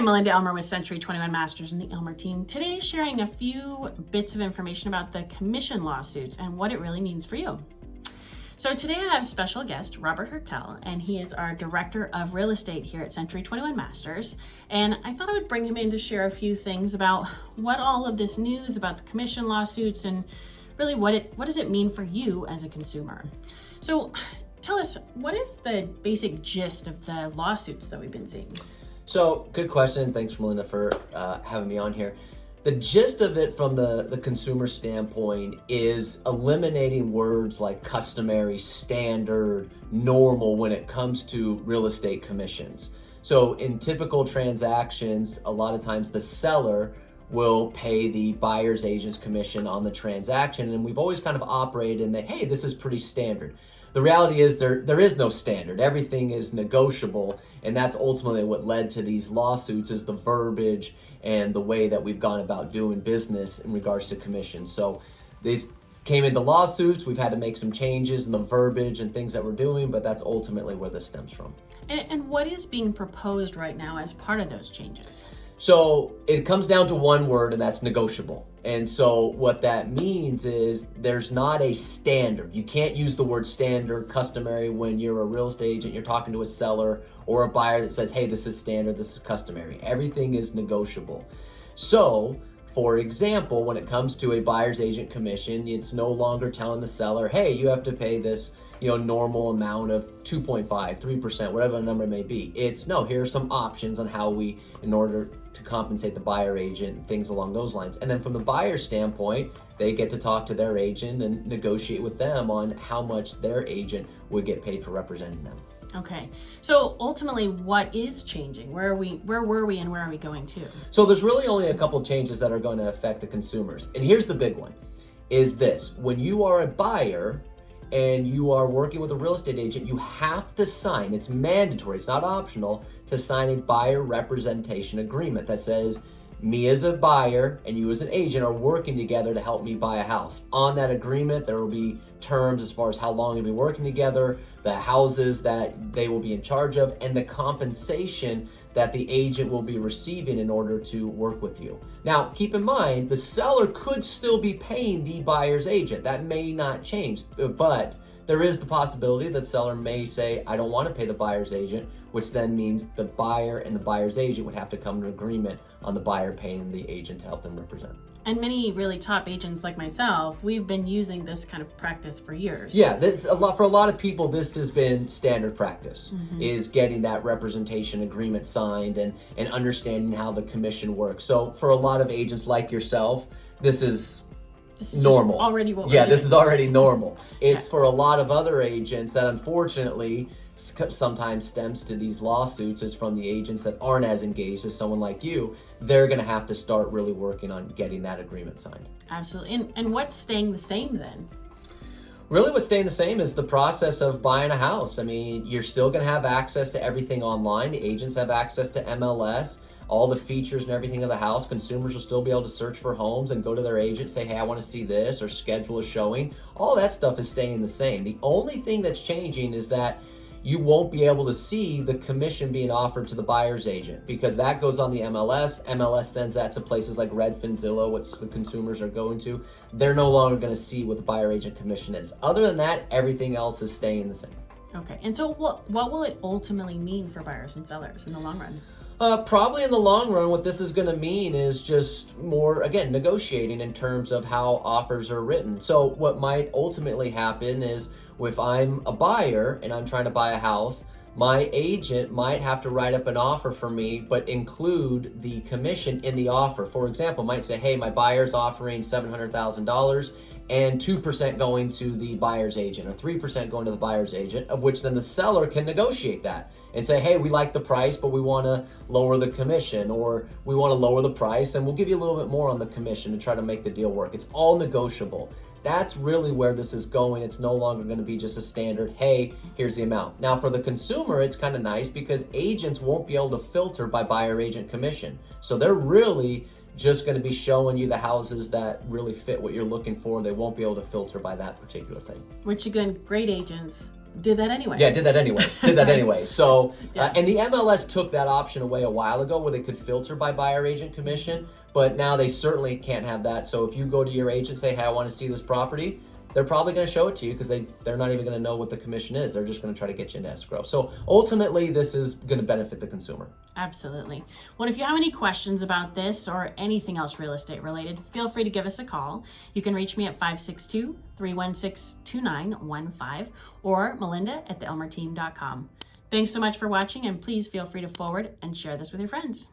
I'm Melinda Elmer with Century 21 Masters and the Elmer team. Today sharing a few bits of information about the commission lawsuits and what it really means for you. So today I have special guest Robert Hertel, and he is our Director of Real Estate here at Century 21 Masters. And I thought I would bring him in to share a few things about what all of this news about the commission lawsuits and really what does it mean for you as a consumer. So tell us, what is the basic gist of the lawsuits that we've been seeing? So, good question. Thanks, Melinda, for having me on here. The gist of it from the consumer standpoint is eliminating words like customary, standard, normal when it comes to real estate commissions. So in typical transactions, a lot of times the seller will pay the buyer's agent's commission on the transaction, and we've always kind of operated in that, hey, this is pretty standard. The reality is there is no standard. Everything is negotiable, and that's ultimately what led to these lawsuits is the verbiage and the way that we've gone about doing business in regards to commissions. So these came into lawsuits. We've had to make some changes in the verbiage and things that we're doing, but that's ultimately where this stems from. And what is being proposed right now as part of those changes? So it comes down to one word, and that's negotiable. And so what that means is there's not a standard. You can't use the word standard, customary when you're a real estate agent, you're talking to a seller or a buyer that says, hey, this is standard, this is customary. Everything is negotiable. So, for example, when it comes to a buyer's agent commission, it's no longer telling the seller, hey, you have to pay this, normal amount of 2.5, 3%, whatever the number may be. It's no, here are some options on how we, in order to compensate the buyer agent, things along those lines. And then from the buyer standpoint, they get to talk to their agent and negotiate with them on how much their agent would get paid for representing them. Okay, so ultimately, what is changing? Where were we, and where are we going to? So there's really only a couple changes that are going to affect the consumers. And here's the big one, is this. When you are a buyer and you are working with a real estate agent, you have to sign, it's mandatory, it's not optional, to sign a buyer representation agreement that says, me as a buyer and you as an agent are working together to help me buy a house. On that agreement, there will be terms as far as how long you'll be working together, the houses that they will be in charge of, and the compensation that the agent will be receiving in order to work with you. Now, keep in mind, the seller could still be paying the buyer's agent. That may not change, but there is the possibility that the seller may say, I don't want to pay the buyer's agent, which then means the buyer and the buyer's agent would have to come to an agreement on the buyer paying the agent to help them represent. And many really top agents like myself, we've been using this kind of practice for years. Yeah, that's for a lot of people, this has been standard practice, is getting that representation agreement signed and understanding how the commission works. So for a lot of agents like yourself, this is normal. Already what we're Yeah, doing. this is already normal. It's for a lot of other agents that unfortunately sometimes stems to these lawsuits is from the agents that aren't as engaged as someone like you. They're going to have to start really working on getting that agreement signed. Absolutely. And what's staying the same then? Really what's staying the same is the process of buying a house. I mean, you're still going to have access to everything online. The agents have access to MLS, all the features and everything of the house. Consumers will still be able to search for homes and go to their agent, say, hey, I want to see this, or schedule a showing. All that stuff is staying the same. The only thing that's changing is that you won't be able to see the commission being offered to the buyer's agent because that goes on the MLS. MLS sends that to places like Redfin, Zillow, which the consumers are going to. They're no longer going to see what the buyer agent commission is. Other than that, everything else is staying the same. Okay, and so what will it ultimately mean for buyers and sellers in the long run? Probably in the long run, what this is going to mean is just more, again, negotiating in terms of how offers are written. So what might ultimately happen is if I'm a buyer and I'm trying to buy a house, my agent might have to write up an offer for me, but include the commission in the offer. For example, might say, hey, my buyer's offering $700,000 and 2% going to the buyer's agent or 3% going to the buyer's agent, of which then the seller can negotiate that and say, hey, we like the price, but we want to lower the commission, or we want to lower the price and we'll give you a little bit more on the commission to try to make the deal work. It's all negotiable. That's really where this is going. It's no longer going to be just a standard, hey, here's the amount. Now for the consumer, it's kind of nice because agents won't be able to filter by buyer agent commission. So they're really just going to be showing you the houses that really fit what you're looking for. They won't be able to filter by that particular thing. Which again, great agents did that anyway. Yeah, did that anyways. So, Yeah. and the MLS took that option away a while ago where they could filter by buyer agent commission, but now they certainly can't have that. So if you go to your agent and say, hey, I want to see this property, they're probably going to show it to you because they're not even going to know what the commission is. They're just going to try to get you into escrow. So ultimately, this is going to benefit the consumer. Absolutely. Well, if you have any questions about this or anything else real estate related, feel free to give us a call. You can reach me at 562-316-2915 or Melinda@theelmerteam.com. Thanks so much for watching, and please feel free to forward and share this with your friends.